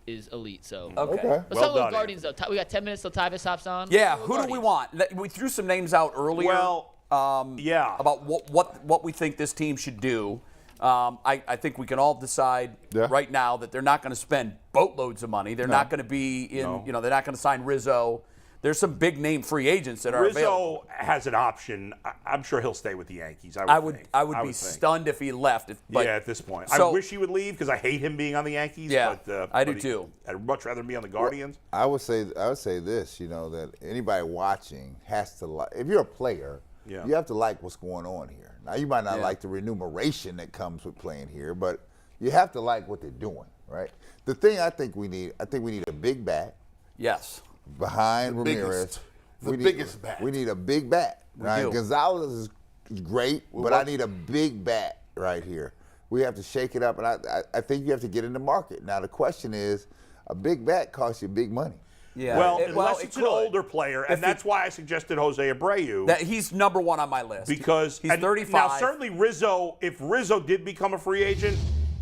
is elite. So Okay. Let's Well talk about done, Guardians though. We got 10 minutes till Tyvis hops on. Yeah, who do we want? We threw some names out earlier. Well, about what we think this team should do. I think we can all decide right now that they're not going to spend boatloads of money. They're not going to be in. They're not going to sign Rizzo. There's some big name free agents that are available. Rizzo has an option. I'm sure he'll stay with the Yankees. I would be stunned if he left. At this point. I wish he would leave because I hate him being on the Yankees. Yeah, but, I do too. I'd much rather be on the Guardians. I would say this, that anybody watching has to like. If you're a player, you have to like what's going on here. Now you might not like the remuneration that comes with playing here, but you have to like what they're doing, right? The thing I think we need a big bat. Yes. Behind Ramirez. The biggest bat. We need a big bat. Right? Gonzalez is great, but I need a big bat right here. We have to shake it up, and I think you have to get in the market. Now the question is, a big bat costs you big money. Yeah. Well, unless it's an older player, and that's why I suggested Jose Abreu. He's number one on my list. Because he's 35. Now, certainly Rizzo, if Rizzo did become a free agent,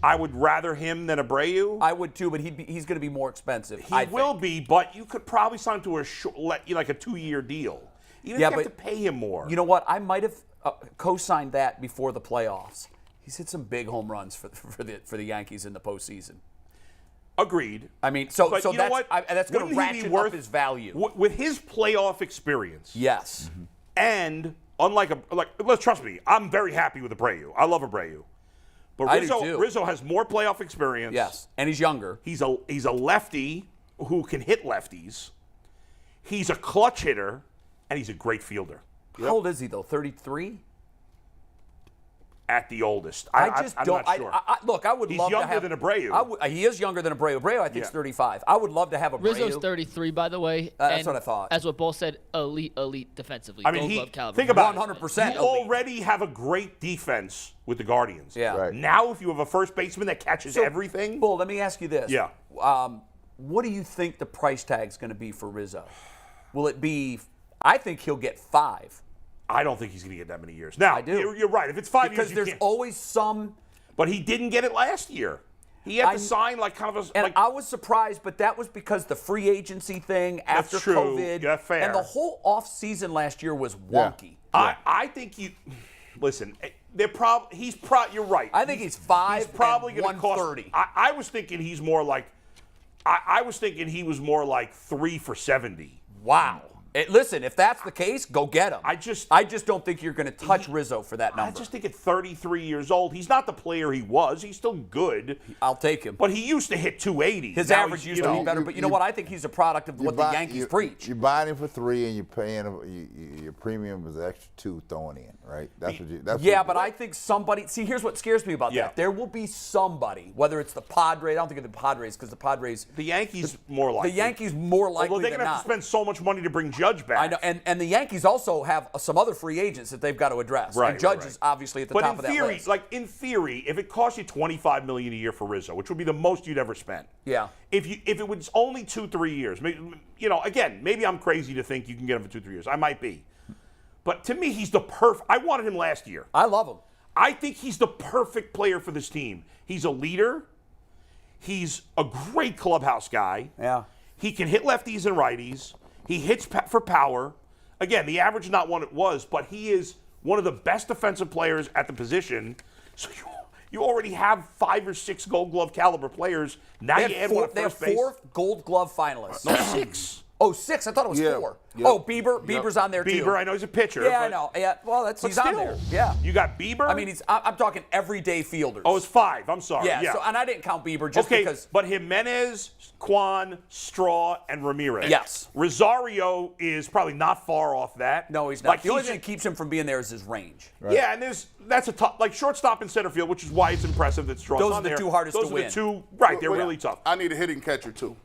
I would rather him than Abreu. I would too, but he's going to be more expensive. He will be, but you could probably sign him to a like a 2-year deal. Even if you have to pay him more. You know what? I might have co-signed that before the playoffs. He's hit some big home runs for the Yankees in the postseason. Agreed. I mean, so that's going to ratchet up his value with his playoff experience. Yes. Mm-hmm. And let's trust me, I'm very happy with Abreu. I love Abreu. But Rizzo has more playoff experience. Yes, and he's younger. He's a lefty who can hit lefties. He's a clutch hitter, and he's a great fielder. How old is he though? 33. At the oldest. I'm not sure. Look, I would love to have. He's younger than Abreu. He is younger than Abreu. Abreu, I think, is 35. I would love to have Abreu. Rizzo's 33, by the way. That's what I thought. As what Bull said, elite defensively. I mean, think about 100%. You already have a great defense with the Guardians. Yeah. Right. Now, if you have a first baseman that catches everything. Bull, let me ask you this. Yeah. What do you think the price tag's going to be for Rizzo? Will it be? I think he'll get 5. I don't think he's going to get that many years. Now, I do. You're right. If it's 5 years, because there's always some. But he didn't get it last year. He had to sign like kind of a. And I was surprised, but that was because the free agency thing after That's true. COVID. Yeah, fair. And the whole offseason last year was wonky. Yeah. I think you. Listen, you're right. I think he's 5. He's probably going to cost 130. I was thinking he's more like. I was thinking he was more like 3 for $70. Wow. Listen, if that's the case, go get him. I just don't think you're going to touch Rizzo for that number. I just think at 33 years old, he's not the player he was. He's still good. I'll take him. But he used to hit 280. His average used to be better. But you know what? I think he's a product of what the Yankees preach. You're buying him for 3, and you're paying your premium is extra 2 throwing in, right? But I think somebody. See, here's what scares me about that. There will be somebody, whether it's the Padres. I don't think it's the Padres because the Padres. The Yankees more likely. The Yankees more likely. Well, they're going to have to spend so much money to bring Judge back. I know, and the Yankees also have some other free agents that they've got to address. Right, and Judge is obviously at the top of that list. But in theory, if it costs you $25 million a year for Rizzo, which would be the most you'd ever spend. Yeah. If it was only 2-3 years, again, maybe I'm crazy to think you can get him for 2-3 years. I might be. But to me, he's the perfect. I wanted him last year. I love him. I think he's the perfect player for this team. He's a leader. He's a great clubhouse guy. Yeah. He can hit lefties and righties. He hits for power. Again, the average is not what it was, but he is one of the best defensive players at the position. So you already have 5 or 6 Gold Glove caliber players. Now you add one at first base. They have 4 Gold Glove finalists. No, 6. Oh, 6? I thought it was 4. Yep. Oh, Bieber's on there too. Bieber, I know he's a pitcher. Yeah, I know. Yeah, well, he's on there. Yeah. You got Bieber. I mean, I'm talking everyday fielders. Oh, it's 5. I'm sorry. Yeah. So, and I didn't count Bieber just because. But Jimenez, Kwan, Straw, and Ramirez. Yes. Rosario is probably not far off that. No, he's not. The only thing that keeps him from being there is his range. Right. Yeah, and that's a tough, like shortstop and center field, which is why it's impressive that Straw's on there. Those are the 2 hardest to win. Those are the 2. Right, they're really tough. I need a hitting catcher too.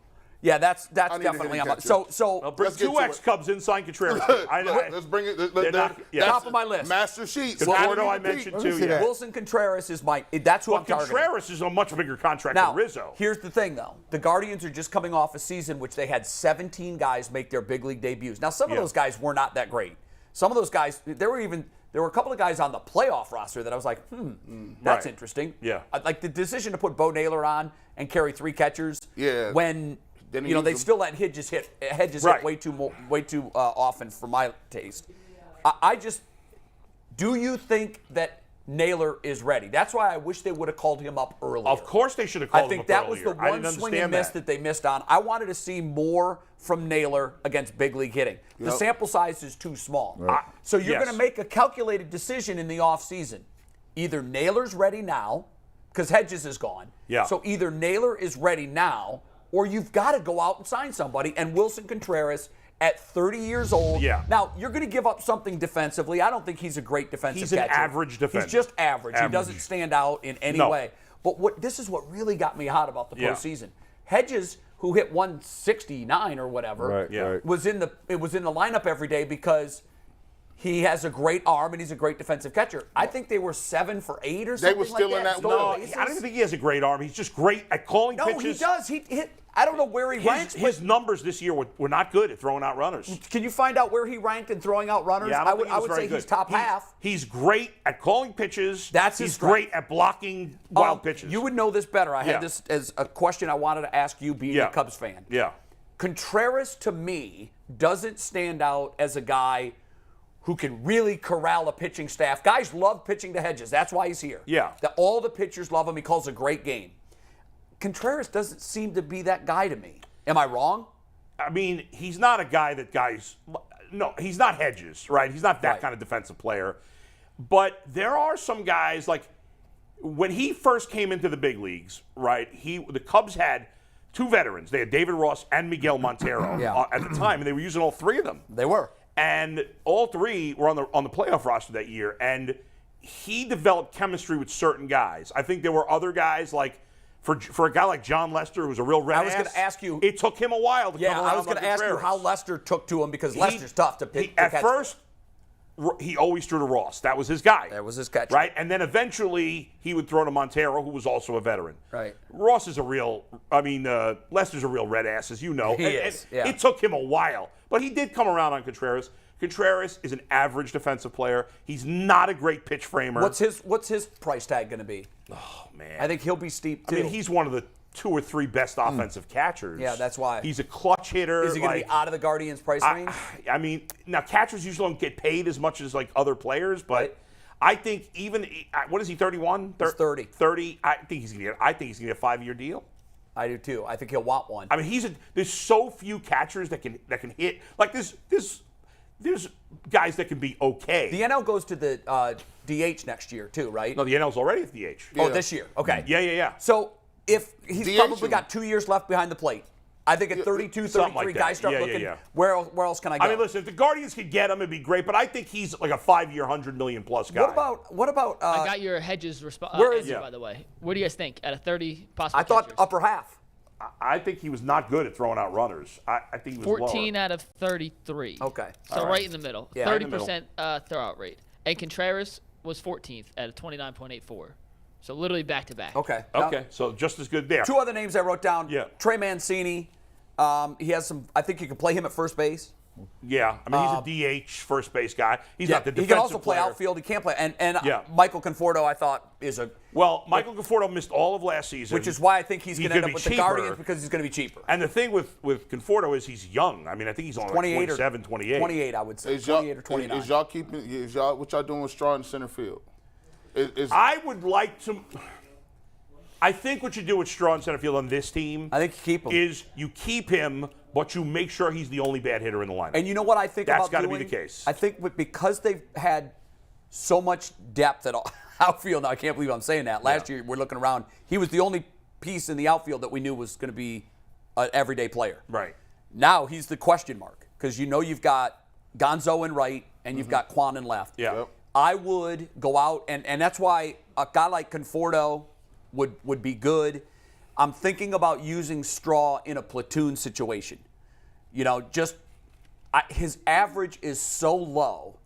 Yeah, that's definitely on. So bring 2 ex-Cubs in, sign Contreras. Let's bring it. Top of my list. Master Sheets. Conforto, I mentioned too. Yeah. Wilson Contreras is that's who I'm targeting. Contreras is a much bigger contract than Rizzo. Here's the thing, though. The Guardians are just coming off a season which they had 17 guys make their big league debuts. Now, some of those guys were not that great. Some of those guys, there were even there were a couple of guys on the playoff roster that I was like, that's interesting. Yeah. Like the decision to put Bo Naylor on and carry 3 catchers. Yeah. When Didn't they use them. still let Hedges hit Right. way too often for my taste. Do you think that Naylor is ready? That's why I wish they would have called him up earlier. Of course they should have called him up I think that was the earlier. I one didn't swing and understand miss that they missed on. I wanted to see more from Naylor against big league hitting. The Yep. sample size is too small. Right. So you're Yes. going to make a calculated decision in the offseason. Either Naylor's ready now, because Hedges is gone. Yeah. So either Naylor is ready now, or you've got to go out and sign somebody. And Wilson Contreras at 30 years old. Yeah. Now, you're going to give up something defensively. I don't think he's a great defensive He's an catcher. average defender. He's just average. He Average. doesn't stand out in any No. way. But this is what really got me hot about the Yeah. postseason. Hedges, who hit 169 or whatever, Right, Yeah. right. was in the lineup every day because he has a great arm and he's a great defensive catcher. I think they were 7 for 8 or something. were still like in that. that Stolen No, bases. I don't even think he has a great arm. He's just great at calling No, pitches. he does. He hit. I don't know where he ranks. His numbers this year were not good at throwing out runners. But can you find out where he ranked in throwing out runners? Yeah, I don't think he was would very say good. he's top half. He's great at calling pitches. That's his He's strength. great at blocking wild pitches. You would know this better. I Yeah. had this as a question I wanted to ask you, being Yeah. a Cubs fan. Yeah. Contreras, to me, doesn't stand out as a guy who can really corral a pitching staff. Guys love pitching to Hedges. That's why he's here. Yeah. All the pitchers love him. He calls a great game. Contreras doesn't seem to be that guy to me. Am I wrong? I mean, he's not a guy that guys. No, he's not Hedges, right? He's not that Right. kind of defensive player. But there are some guys, like when he first came into the big leagues, right? The Cubs had 2 veterans. They had David Ross and Miguel Montero Yeah. at the time, and they were using all 3 of them. They were. And all 3 were on the playoff roster that year. And he developed chemistry with certain guys. I think there were other guys like. For a guy like John Lester, who's a real red I was ass, going to ask you. it took him a while to Yeah, come around. I was going to ask you how Lester took to him because Lester's tough to pick. At first, he always threw to Ross. That was his guy. That was his catcher. Right? And then eventually, he would throw to Montero, who was also a veteran. Right. Ross is Lester's a real red ass, as you know. He is, yeah. It took him a while. But he did come around on Contreras. Contreras is an average defensive player. He's not a great pitch framer. What's his price tag going to be? Oh, man. I think he'll be steep, too. I mean, he's one of the 2 or 3 best offensive catchers. Yeah, that's why. He's a clutch hitter. Is he going to be out of the Guardians' price range? I mean, now catchers usually don't get paid as much as like other players, but Right. I think even what is he, 31? He's 30. 30. I think he's gonna get a 5-year deal. I do too. I think he'll want one. I mean, there's so few catchers that can hit. Like there's guys that can be okay. The NL goes to the DH next year too, right? No, the NL's already at DH. Oh, this year. Okay. Yeah. So if he's DH probably him. got 2 years left behind the plate, I think at 32, something 33, like that. guys start Yeah, looking, yeah. where else can I go? I mean, listen, if the Guardians could get him, it'd be great. But I think he's like a 5-year, $100 million plus guy. What about? I got your Hedges where is answer, he? by the way. What do you guys think? Out of 30 possible I thought catchers? upper half. I think he was not good at throwing out runners. I think he was 14 lower. out of 33. Okay. So All right in the middle. Yeah. 30% throwout rate. And Contreras was 14th at a 29.84. So literally back to back. Okay. Now, Okay, so just as good there. 2 other names I wrote down. Yeah. Trey Mancini. He has some. I think you can play him at first base. Yeah, I mean, he's a DH first base guy. He's not the he defensive can also play player. outfield. He can't play. And Yeah. Michael Conforto, I thought, is a. Well, Michael Conforto missed all of last season. Which is why I think he's going to end gonna up with be the cheaper. Guardians because he's going to be cheaper. And the thing with Conforto is he's young. I mean, I think he's only 28 like or 27, 28. 28, I would say. Is y'all, 28 or 29. is y'all what y'all doing with Straw in center field? I would like to. I think what you do with Straw in center field on this team I think you keep him. is you keep him, but you make sure he's the only bad hitter in the lineup. And you know what I think That's about gotta doing? be the case. I think because they've had so much depth at outfield. Now, I can't believe I'm saying that. Last year, we're looking around. He was the only piece in the outfield that we knew was going to be an everyday player. Right. Now he's the question mark because you've got Gonzo in right and you've got Quan in left. Yeah. Yep. I would go out, and that's why a guy like Conforto would be good. I'm thinking about using Straw in a platoon situation. His average is so low,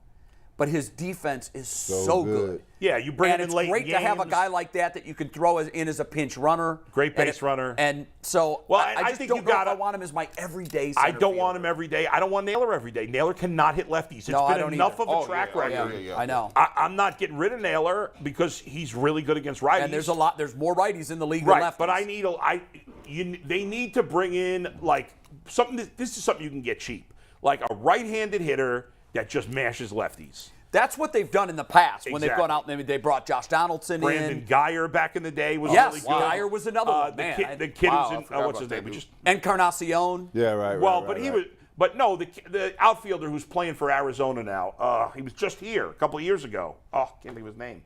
but his defense is so good. Yeah, you bring him in late And it's great to have a guy like that you can throw in as a pinch runner. Great base runner. And so I just think don't you know gotta, if I want him as my everyday I center don't fielder. want him every day. I don't want Naylor every day. Naylor cannot hit lefties. It's been enough of a track record. I know. I'm not getting rid of Naylor because he's really good against righties. And there's more righties in the league right, than lefties. But they need to bring in like something. This is something you can get cheap, like a right-handed hitter that just mashes lefties. That's what they've done in the past when they've gone out and they brought Josh Donaldson Brandon in. Geyer back in the day was really good. Geyer was another one. The kid who's in what's his name? Encarnacion. Yeah, right. Well, but he was. But no, the outfielder who's playing for Arizona now. He was just here a couple of years ago. Oh, can't think of his name.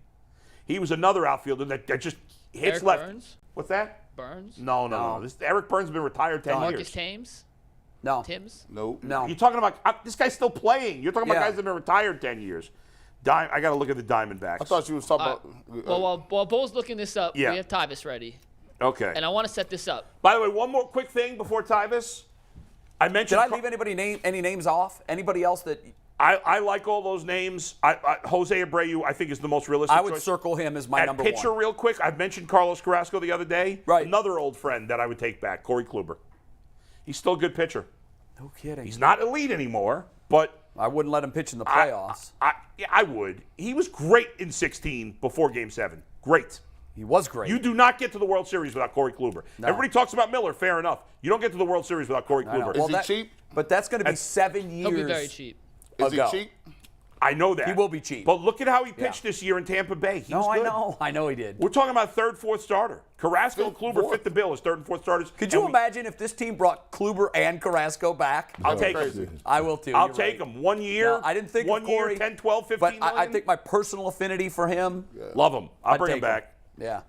He was another outfielder that just hits Eric left. Burns? What's that? Burns? No. Eric Burns has been retired 10 years. Marcus Thames? No. Tim's? Nope. No. You're talking about this guy's still playing. You're talking about Yeah. guys that have been retired 10 years. I got to look at the Diamondbacks. I thought you was talking about. While Bull's looking this up, Yeah. we have Tyvis ready. Okay. And I want to set this up. By the way, one more quick thing before Tyvis. I mentioned. Did I leave any names off? Anybody else that? I like all those names. Jose Abreu, I think, is the most realistic I would choice. circle him as my At number pitcher, one. real quick, I've mentioned Carlos Carrasco the other day. Right. Another old friend that I would take back, Corey Kluber. He's still a good pitcher. No kidding. He's not elite anymore, but I wouldn't let him pitch in the playoffs. I would. He was great in 16 before Game 7. Great. He was great. You do not get to the World Series without Corey Kluber. No. Everybody talks about Miller, fair enough. You don't get to the World Series without Corey Kluber. Is he cheap? But that's going to be 7 years. He'll be very cheap. Is ago. he cheap? I know that. He will be cheap. But look at how he pitched this year in Tampa Bay. He was good. I know he did. We're talking about third, fourth starter. Carrasco and Kluber fit the bill as third and fourth starters. Could you imagine if this team brought Kluber and Carrasco back? I'll take him. I will too. I'll You're take right. him. 1 year. No, I didn't think 1 of year, Corey, 10, 12, 15 but million. I think my personal affinity for him. Love him. I'll bring him take back. Yeah.